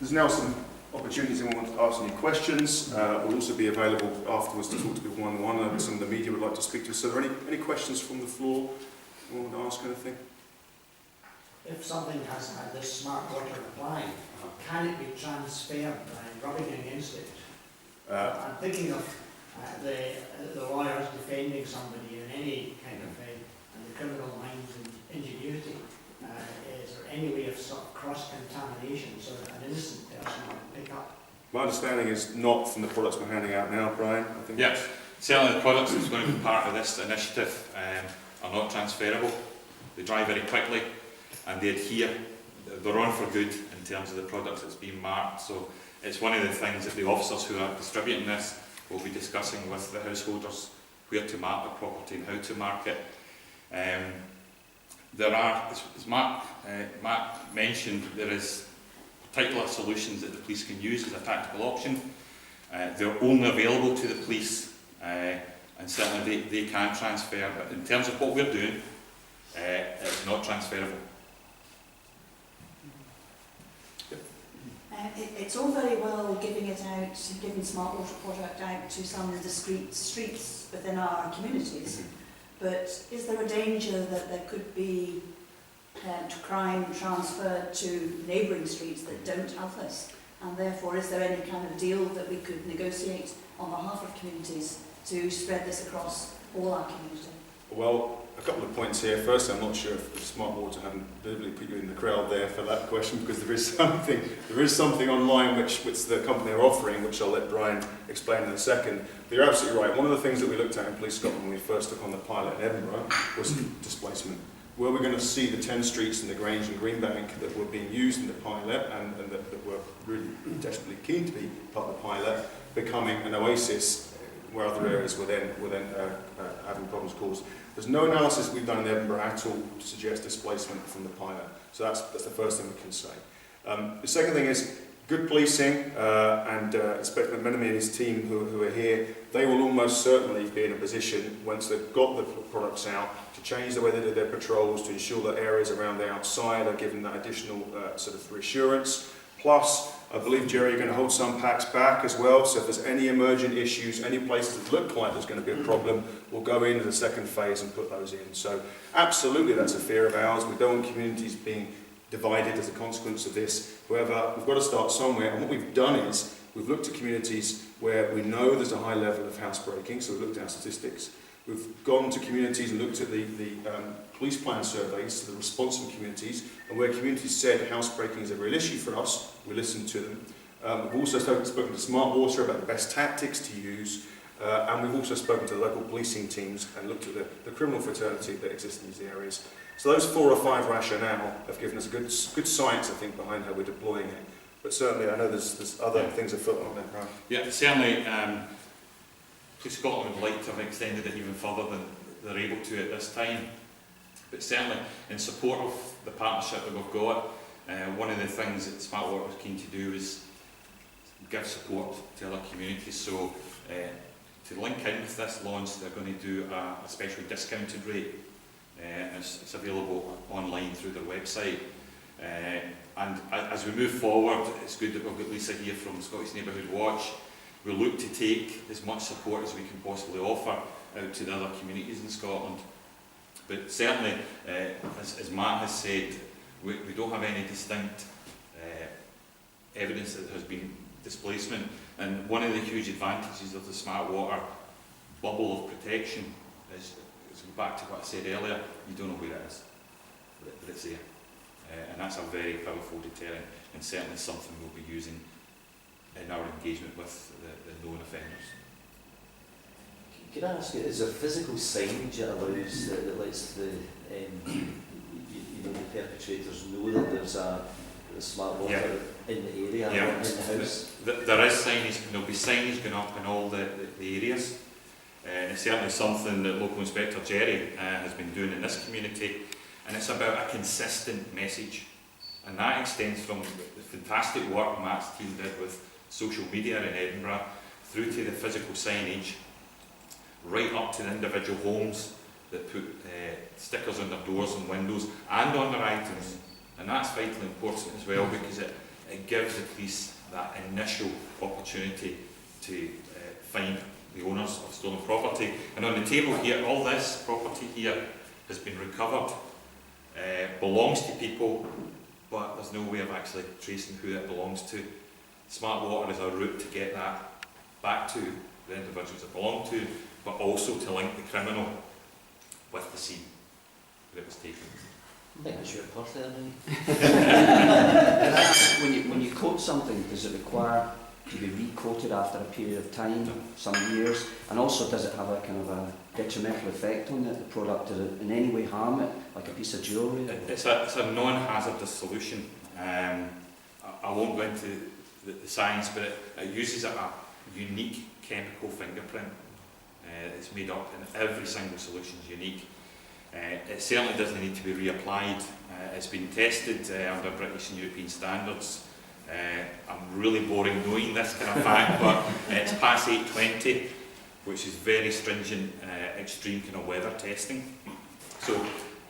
There's now some opportunities if anyone wants to ask any questions. We'll also be available afterwards to talk to people one-on-one. Some of the media would like to speak to us. So are there any questions from the floor? Anyone want to ask anything? If something has had this SmartWater applied, can it be transferred by rubbing against it? I'm thinking of the lawyers defending somebody in any kind of the criminal minds and ingenuity. Is there any way of sort of cross-contamination so that an innocent person will pick up? My understanding is not from the products we're handing out now, Brian. I think. Yes, certainly the products that's going to be part of this initiative are not transferable. They dry very quickly and they adhere. They're on for good in terms of the products that's being marked. So it's one of the things that the officers who are distributing this will be discussing with the householders, where to mark the property and how to mark it. There are, as Mark mentioned, there is particular solutions that the police can use as a tactical option. They're only available to the police, and certainly they can transfer, but in terms of what we're doing, it's not transferable. It's all very well giving SmartWater product out to some discrete streets within our communities, but is there a danger that there could be crime transferred to neighbouring streets that don't have this? And therefore, is there any kind of deal that we could negotiate on behalf of communities to spread this across all our community? Well, a couple of points here. First, I'm not sure if SmartWater hadn't deliberately put you in the crowd there for that question, because there is something online which the company are offering, which I'll let Brian explain in a second. But you're absolutely right. One of the things that we looked at in Police Scotland when we first took on the pilot in Edinburgh was displacement. Were we going to see the 10 streets in the Grange and Greenbank that were being used in the pilot and that were really desperately keen to be part of the pilot becoming an oasis where other areas were then having problems caused? There's no analysis we've done in Edinburgh at all to suggest displacement from the pilot. So that's the first thing we can say. The second thing is good policing, and Inspector McMenemy and his team who are here, they will almost certainly be in a position, once they've got the products out, to change the way they do their patrols, to ensure that areas around the outside are given that additional sort of reassurance. Plus, I believe, Jerry, you're going to hold some packs back as well, so if there's any emergent issues, any places that look like there's going to be a problem, we'll go into the second phase and put those in. So absolutely that's a fear of ours. We don't want communities being divided as a consequence of this. However, we've got to start somewhere, and what we've done is we've looked at communities where we know there's a high level of housebreaking, so we've looked at our statistics. We've gone to communities and looked at the police plan surveys to the response from communities, and where communities said housebreaking is a real issue for us, we listened to them. We've also spoken to SmartWater about the best tactics to use, and we've also spoken to the local policing teams and looked at the criminal fraternity that exists in these areas. So those 4 or 5 rationale have given us a good science, I think, behind how we're deploying it. But certainly I know there's other things afoot on there, right? Yeah, certainly Police Scotland would like to have extended it even further than they're able to at this time. But certainly in support of the partnership that we've got, one of the things that SmartWater was keen to do is give support to other communities. So to link in with this launch, they're going to do a special discounted rate. It's available online through their website. And as we move forward, it's good that we've got Lisa here from the Scottish Neighbourhood Watch. We'll look to take as much support as we can possibly offer out to the other communities in Scotland. But certainly, as Matt has said, we don't have any distinct evidence that there has been displacement. And one of the huge advantages of the SmartWater bubble of protection is back to what I said earlier, you don't know where it is, but it's there. And that's a very powerful deterrent, and certainly something we'll be using in our engagement with the known offenders. Can I ask you, is there physical signage that lets the perpetrators know that there's a SmartWater in the area, in the house? There is signage. There'll be signage going up in all the areas. It's certainly something that Local Inspector Jerry has been doing in this community, and it's about a consistent message, and that extends from the fantastic work Matt's team did with social media in Edinburgh through to the physical signage, right up to the individual homes that put stickers on their doors and windows and on their items. And that's vitally important as well, because it gives the police that initial opportunity to find the owners of stolen property. And on the table here, all this property here has been recovered, belongs to people, but there's no way of actually tracing who it belongs to. SmartWater is a route to get that back to the individuals it belonged to, but also to link the criminal with the scene where it was taken. I think that's your purse there, don't you? When you coat something, does it require to be recoated after a period of time, some years? And also, does it have a kind of a detrimental effect on the product? Does it in any way harm it, like a piece of jewellery? It's a non-hazardous solution. I won't go into the science, but it uses a unique chemical fingerprint. It's made up, and every single solution is unique. It certainly doesn't need to be reapplied. It's been tested under British and European standards. I'm really boring knowing this kind of fact, but it's past 820, which is very stringent, extreme kind of weather testing. So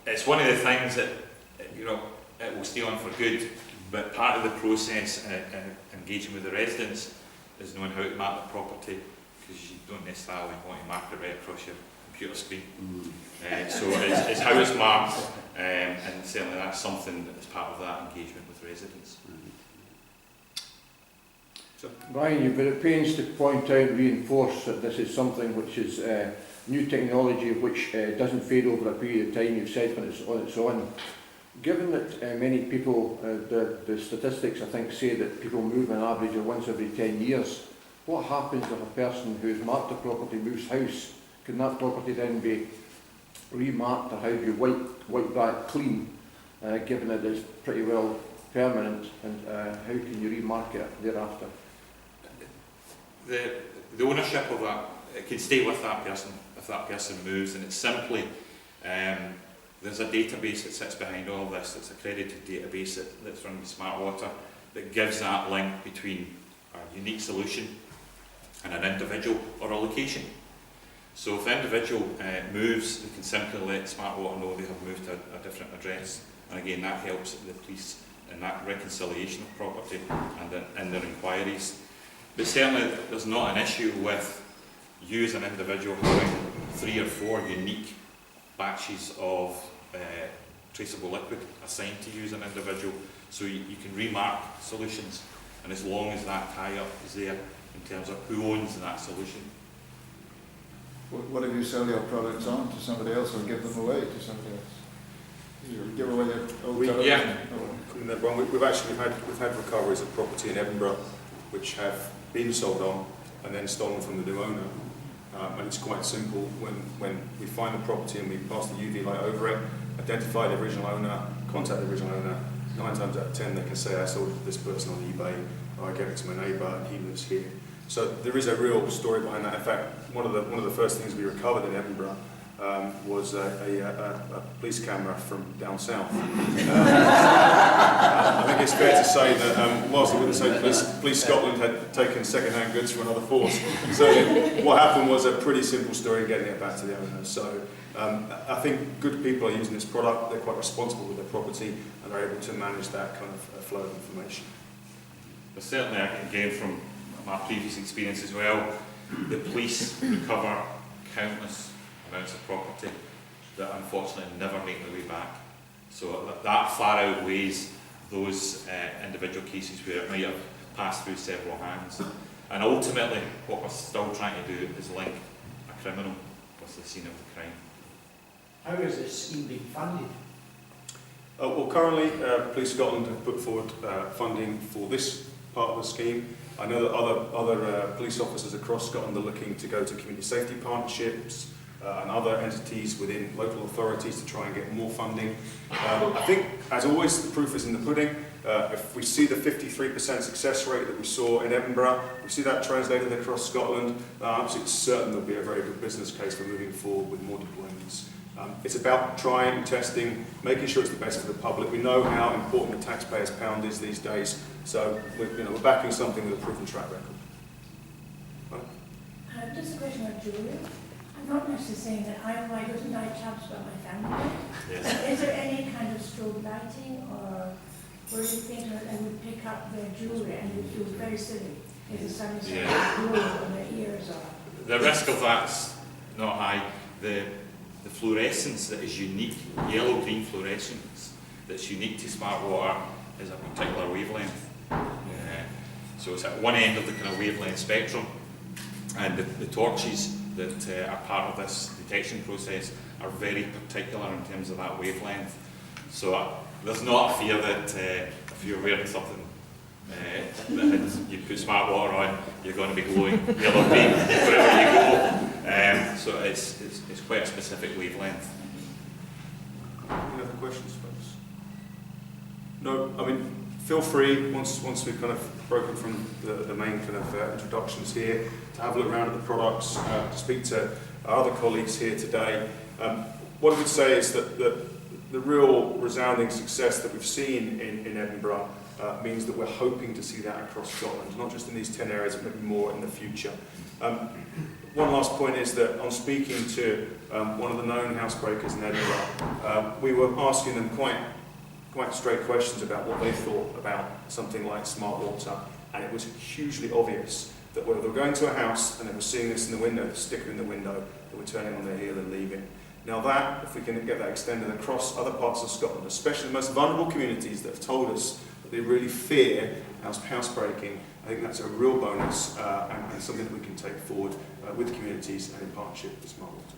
it's one of the things that, you know, it will stay on for good, but part of the process engaging with the residents is knowing how to map the property, because you don't necessarily want to mark it right across your computer screen. So it's how it's marked, and certainly that's something that is part of that engagement with residents. So, Brian, you've been at pains to point out and reinforce that this is something which is new technology which doesn't fade over a period of time. You've said when it's on its own. Given that many people, the statistics I think say that people move on average of once every 10 years, what happens if a person who's marked a property moves house? Can that property then be remarked, or how do you wipe that clean, given that it's pretty well permanent, and how can you remark it thereafter? The ownership of that, it can stay with that person if that person moves, and it's simply, there's a database that sits behind all of this. It's an accredited database that's run by SmartWater that gives that link between a unique solution and an individual or a location. So if the individual moves, they can simply let SmartWater know they have moved to a different address, and again that helps the police in that reconciliation of property and in their inquiries. But certainly there's not an issue with you as an individual having 3 or 4 unique batches of traceable liquid assigned to you as an individual, so you can remark solutions, and as long as that tie-up is there in terms of who owns that solution. What if you sell your products on to somebody else or give them away to somebody else? You give away your old television? We've had recoveries of property in Edinburgh which have been sold on and then stolen from the new owner. And it's quite simple. When we find the property and we pass the UV light over it, identify the original owner, contact the original owner, 9 times out of 10 they can say, I sold it to this person on eBay, or I gave it to my neighbour and he lives here. So there is a real story behind that. In fact, one of the first things we recovered in Edinburgh was a police camera from down south. I think it's fair to say that whilst I wouldn't say Police Scotland had taken second-hand goods from another force, so what happened was a pretty simple story getting it back to the owner. So I think good people are using this product, they're quite responsible with their property, and they're able to manage that kind of flow of information. But certainly, again, from my previous experience as well, the police recover countless amounts of property that unfortunately never make their way back. So that far outweighs those individual cases where it might have passed through several hands. And ultimately, what we're still trying to do is link a criminal with the scene of the crime. How is this scheme being funded? Well, currently, Police Scotland have put forward funding for this part of the scheme. I know that other police officers across Scotland are looking to go to community safety partnerships and other entities within local authorities to try and get more funding. I think, as always, the proof is in the pudding. If we see the 53% success rate that we saw in Edinburgh, we see that translated across Scotland, I'm absolutely certain there'll be a very good business case for moving forward with more deployments. It's about trying, testing, making sure it's the best for the public. We know how important the taxpayer's pound is these days, so we're backing something with a proven track record. Right. Just a question on jewellery. I'm not necessarily saying that I go to night clubs, but my family does. Yes. Is there any kind of strobe lighting or where you think that they would pick up their jewellery and you'd feel very silly if the sun is Yeah. blowing on their ears or... The risk of that's not high. The fluorescence that is unique, yellow-green fluorescence, that's unique to SmartWater is a particular wavelength. So it's at one end of the kind of wavelength spectrum, and the torches that are part of this detection process are very particular in terms of that wavelength. So there's not a fear that if you're wearing something that you put SmartWater on, you're going to be glowing yellow green wherever you go. So it's quite a specific wavelength. Any other questions, folks? No, I mean, feel free, once we've kind of broken from the main kind of introductions here, to have a look around at the products, to speak to our other colleagues here today. What I would say is that the real resounding success that we've seen in Edinburgh means that we're hoping to see that across Scotland, not just in these 10 areas, but maybe more in the future. One last point is that on speaking to one of the known housebreakers in Edinburgh, we were asking them quite straight questions about what they thought about something like SmartWater, and it was hugely obvious that whether they were going to a house and they were seeing this in the window, the sticker in the window, they were turning on their heel and leaving. Now that, if we can get that extended across other parts of Scotland, especially the most vulnerable communities that have told us that they really fear housebreaking, I think that's a real bonus and something that we can take forward with communities and in partnership with SmartWater.